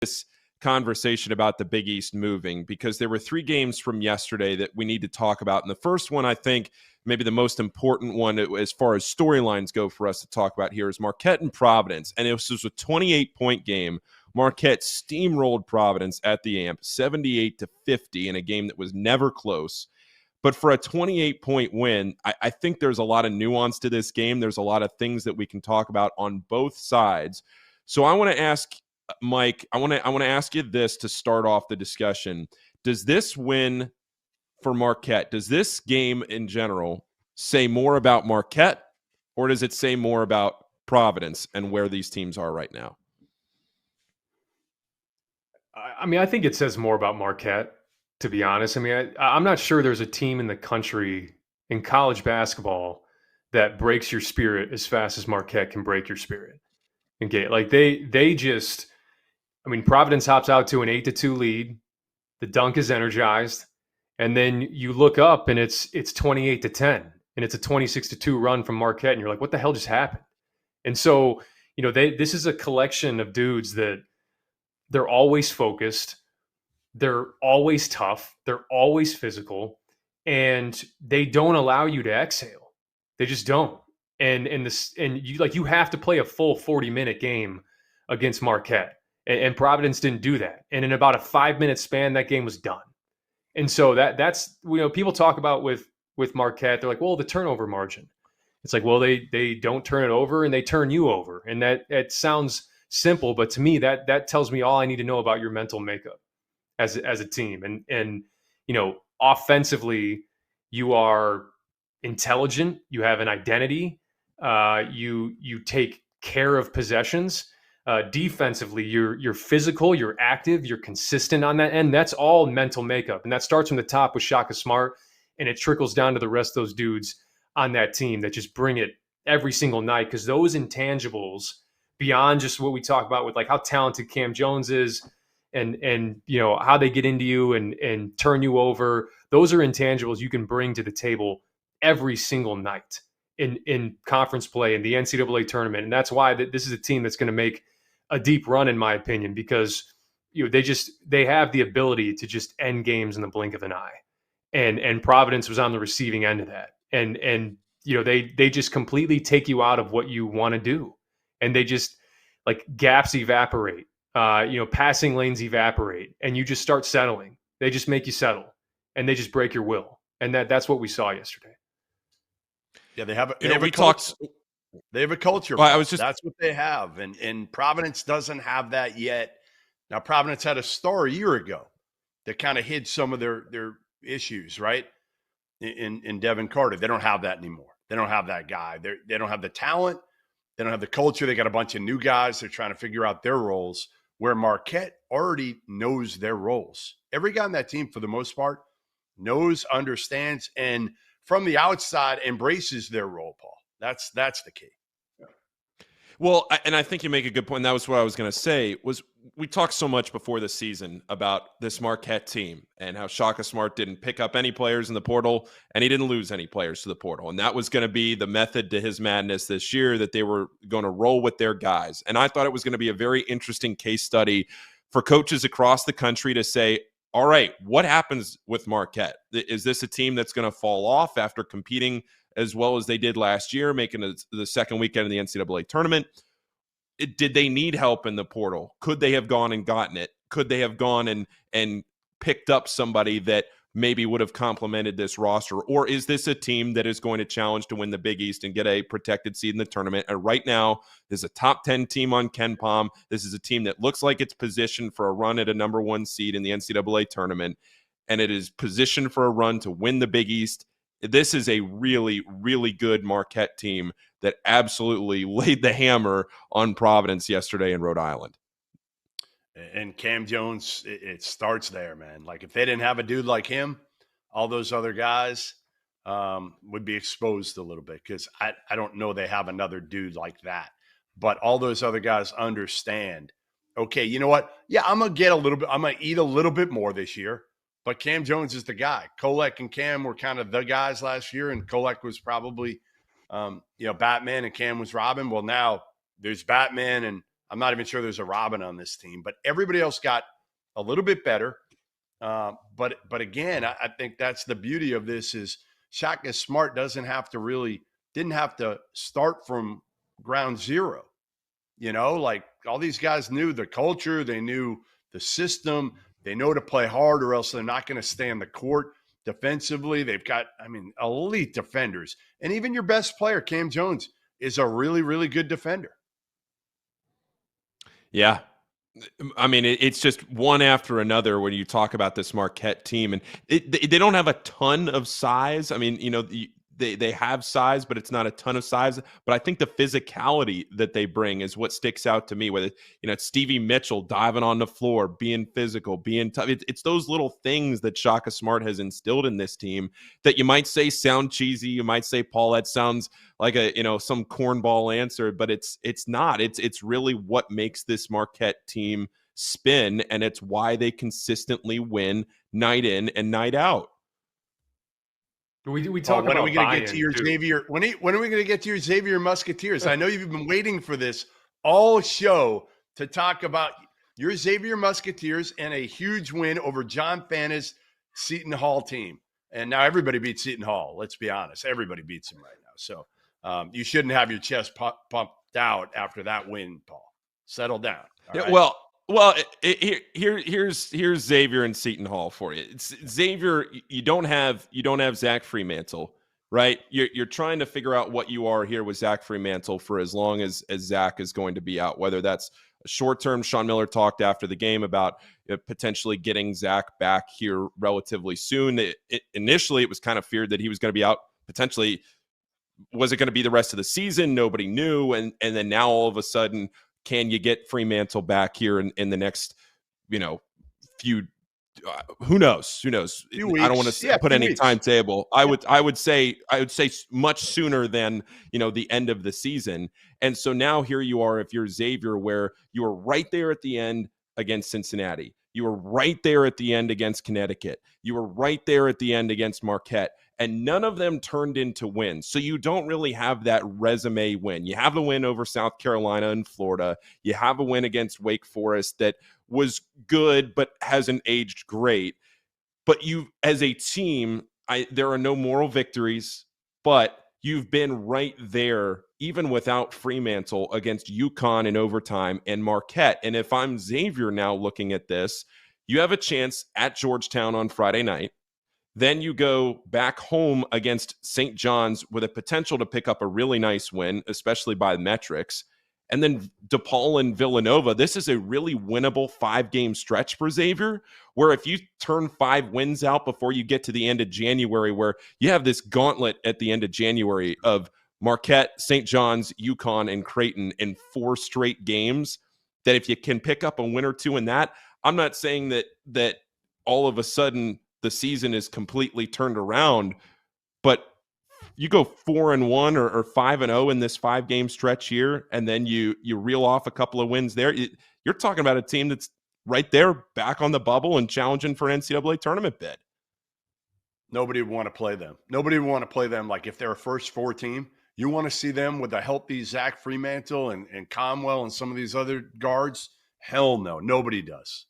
this conversation about the Big East moving, because there were 3 games from yesterday that we need to talk about. And the first one, I think maybe the most important one as far as storylines go for us to talk about here, is Marquette and Providence. And it was a 28-point game. Marquette steamrolled Providence at the AMP 78-50 in a game that was never close. But for a 28-point win, I think there's a lot of nuance to this game. There's a lot of things that we can talk about on both sides. So I want to ask Mike, I want to ask you this to start off the discussion. Does this win for Marquette, does this game in general say more about Marquette, or does it say more about Providence and where these teams are right now? I mean, I think it says more about Marquette, to be honest. I mean, I'm not sure there's a team in the country in college basketball that breaks your spirit as fast as Marquette can break your spirit. Okay, like they just, I mean, Providence hops out to an 8-2 lead. The dunk is energized, and then you look up and it's 28-10, and it's a 26-2 run from Marquette, and you're like, what the hell just happened? And so, you know, this is a collection of dudes that they're always focused, they're always tough, they're always physical, and they don't allow you to exhale. They just don't. And you have to play a full 40-minute game against Marquette. And Providence didn't do that. And in about a 5-minute span, that game was done. And so that's, you know, people talk about with Marquette, they're like, well, the turnover margin. It's like, well, they don't turn it over and they turn you over. And that sounds simple, but to me, that tells me all I need to know about your mental makeup as a team. And you know, offensively, you are intelligent, you have an identity, you take care of possessions. Defensively, you're physical, you're active, you're consistent on that end. That's all mental makeup. And that starts from the top with Shaka Smart, and it trickles down to the rest of those dudes on that team that just bring it every single night. Because those intangibles, beyond just what we talk about with like how talented Cam Jones is and you know, how they get into you and turn you over, those are intangibles you can bring to the table every single night in conference play in the NCAA tournament. And that's why this is a team that's going to make a deep run, in my opinion, because you know they have the ability to just end games in the blink of an eye, and Providence was on the receiving end of that, and you know they just completely take you out of what you want to do, and they just like gaps evaporate, you know, passing lanes evaporate, and you just start settling. They just make you settle, and they just break your will, and that's what we saw yesterday. Yeah, they have a culture. Well, that's what they have. And Providence doesn't have that yet. Now, Providence had a star a year ago that kind of hid some of their issues, right? In Devin Carter. They don't have that anymore. They don't have that guy. They don't have the talent. They don't have the culture. They got a bunch of new guys. They're trying to figure out their roles, where Marquette already knows their roles. Every guy on that team, for the most part, knows, understands, and from the outside embraces their role, Paul. That's the key. Well, and I think you make a good point. And that was what I was going to say, was we talked so much before the season about this Marquette team and how Shaka Smart didn't pick up any players in the portal and he didn't lose any players to the portal. And that was going to be the method to his madness this year, that they were going to roll with their guys. And I thought it was going to be a very interesting case study for coaches across the country to say, all right, what happens with Marquette? Is this a team that's going to fall off after competing as well as they did last year, making the second weekend of the NCAA tournament? Did they need help in the portal? Could they have gone and gotten it? Could they have gone and picked up somebody that maybe would have complemented this roster? Or is this a team that is going to challenge to win the Big East and get a protected seed in the tournament? And right now, there's a top 10 team on KenPom. This is a team that looks like it's positioned for a run at a number 1 seed in the NCAA tournament, and it is positioned for a run to win the Big East. This is a really, really good Marquette team that absolutely laid the hammer on Providence yesterday in Rhode Island. And Cam Jones, it starts there, man. Like, if they didn't have a dude like him, all those other guys would be exposed a little bit, because I don't know they have another dude like that. But all those other guys understand, okay, you know what? Yeah, I'm going to eat a little bit more this year. But Cam Jones is the guy. Kolek and Cam were kind of the guys last year, and Kolek was probably, Batman, and Cam was Robin. Well, now there's Batman, and I'm not even sure there's a Robin on this team, but everybody else got a little bit better. But again, I think that's the beauty of this is Shaka Smart didn't have to start from ground zero. Like all these guys knew the culture, they knew the system, they know to play hard or else they're not going to stay on the court defensively. They've got, elite defenders. And even your best player, Cam Jones, is a really, really good defender. Yeah. It's just one after another when you talk about this Marquette team, and they don't have a ton of size. They have size, but it's not a ton of size. But I think the physicality that they bring is what sticks out to me. Whether it's Stevie Mitchell diving on the floor, being physical, being tough. It's those little things that Shaka Smart has instilled in this team that you might say sound cheesy. You might say, Paul, that sounds like some cornball answer, but it's not. It's really what makes this Marquette team spin, and it's why they consistently win night in and night out. We talk when about are we going to get to your too. Xavier? When are we going to get to your Xavier Musketeers? I know you've been waiting for this all show to talk about your Xavier Musketeers and a huge win over John Fanna's Seton Hall team. And now everybody beats Seton Hall. Let's be honest. Everybody beats them right now. So you shouldn't have your chest pumped out after that win, Paul. Settle down. Right? Well, here's Xavier and Seton Hall for you. Xavier, you don't have Zach Freemantle, right? You're trying to figure out what you are here with Zach Freemantle for as long as Zach is going to be out. Whether that's a short term, Sean Miller talked after the game about potentially getting Zach back here relatively soon. Initially, it was kind of feared that he was going to be out potentially. Was it going to be the rest of the season? Nobody knew, and then now all of a sudden, can you get Freemantle back here in the next, few? Who knows? I don't want to put any timetable. I would say much sooner than the end of the season. And so now here you are. If you're Xavier, where you were right there at the end against Cincinnati, you were right there at the end against Connecticut, you were right there at the end against Marquette. And none of them turned into wins. So you don't really have that resume win. You have the win over South Carolina and Florida. You have a win against Wake Forest that was good but hasn't aged great. But you, as a team, there are no moral victories, but you've been right there, even without Freemantle, against UConn in overtime and Marquette. And if I'm Xavier now looking at this, you have a chance at Georgetown on Friday night. Then you go back home against St. John's with a potential to pick up a really nice win, especially by metrics. And then DePaul and Villanova. This is a really winnable 5-game stretch for Xavier, where if you turn 5 wins out before you get to the end of January, where you have this gauntlet at the end of January of Marquette, St. John's, UConn, and Creighton in 4 straight games, that if you can pick up a win or two in that, I'm not saying that all of a sudden the season is completely turned around, but you go 4-1 or 5-0 in this 5-game stretch here, and then you reel off a couple of wins there. You're talking about a team that's right there back on the bubble and challenging for an NCAA tournament bid. Nobody would want to play them. Nobody would want to play them. Like if they're a first 4 team, you want to see them with a healthy Zach Freemantle and Conwell and some of these other guards. Hell no, nobody does.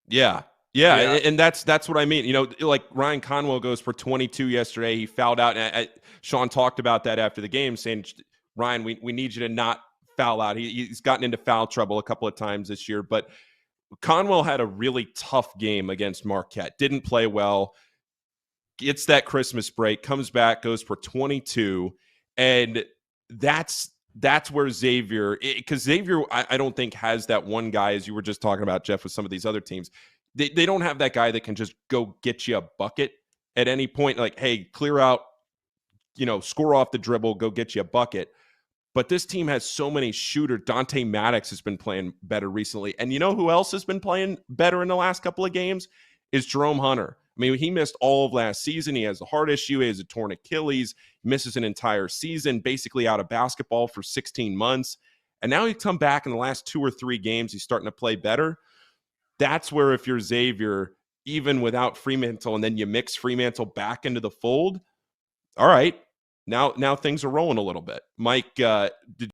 Yeah, and that's what I mean. Like Ryan Conwell goes for 22 yesterday. He fouled out. And Sean talked about that after the game, saying, Ryan, we need you to not foul out. He's gotten into foul trouble a couple of times this year. But Conwell had a really tough game against Marquette. Didn't play well. Gets that Christmas break, comes back, goes for 22. And that's where Xavier, because Xavier, I don't think has that one guy, as you were just talking about, Jeff, with some of these other teams. They don't have that guy that can just go get you a bucket at any point. Like, hey, clear out, score off the dribble, go get you a bucket. But this team has so many shooters. Dante Maddox has been playing better recently. And you know who else has been playing better in the last couple of games? Is Jerome Hunter. He missed all of last season. He has a heart issue. He has a torn Achilles. He misses an entire season, basically out of basketball for 16 months. And now he's come back in the last 2 or 3 games. He's starting to play better. That's where if you're Xavier, even without Freemantle, and then you mix Freemantle back into the fold, all right, now things are rolling a little bit. Mike, did